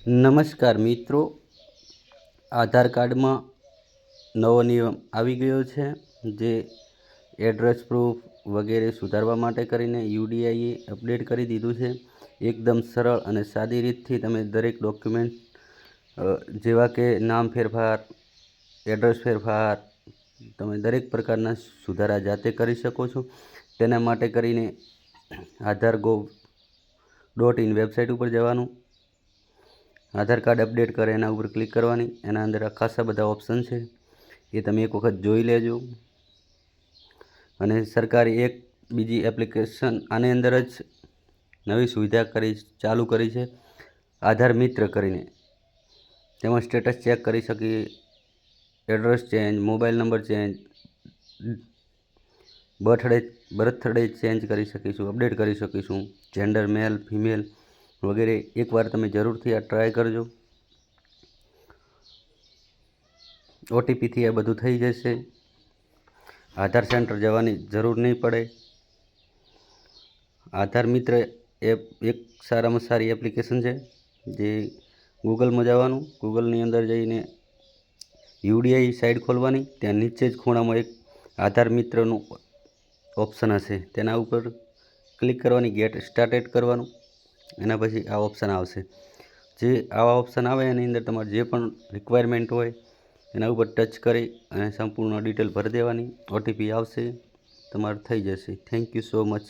નમસ્કાર મિત્રો, આધાર કાર્ડમાં નવો નિયમ આવી ગયો છે જે એડ્રેસ પ્રૂફ વગેરે સુધારવા માટે કરીને યુડીઆઈએ અપડેટ કરી દીધું છે। એકદમ સરળ અને સાદી રીતથી તમે દરેક ડોક્યુમેન્ટ જેવા કે નામ ફેરફાર, એડ્રેસ ફેરફાર, તમે દરેક પ્રકારના સુધારા જાતે કરી શકો છો। તેના માટે કરીને aadhargov.in વેબસાઇટ ઉપર જવાનું, આધાર કાર્ડ અપડેટ કરે એના ઉપર ક્લિક કરવાની। એના અંદર ખાસા બધા ઓપ્શન છે, એ તમે એક વખત જોઈ લેજો। અને સરકારે એક બીજી એપ્લિકેશન આની અંદર જ નવી સુવિધા ચાલુ કરી છે, આધાર મિત્ર કરીને। તેમાં સ્ટેટસ ચેક કરી શકીએ, address change, mobile number change, birthday change કરી શકીશું, અપડેટ કરી શકીશું, જેન્ડર મેલ ફિમેલ વગેરે। એકવાર તમે જરૂરથી આ ટ્રાય કરજો। ઓટીપીથી આ બધું થઈ જશે, આધાર સેન્ટર જવાની જરૂર નહીં પડે। આધાર મિત્ર એપ એક સારામાં સારી એપ્લિકેશન છે, જે ગૂગલમાં જવાનું, ગૂગલની અંદર જઈને યુડીઆઈ સાઇટ ખોલવાની, ત્યાં નીચે જ ખૂણામાં એક આધાર મિત્રનું ઓપ્શન હશે, તેના ઉપર ક્લિક કરવાની, ગેટ સ્ટાર્ટેડ કરવાનું। એના પછી આ ઓપ્શન આવશે, જે આવા ઓપ્શન આવે એની અંદર તમારે જે પણ રિક્વાયરમેન્ટ હોય એના ઉપર ટચ કરી અને સંપૂર્ણ ડિટેલ ભરી દેવાની, ઓટીપી આવશે, તમારું થઈ જશે। Thank you so much.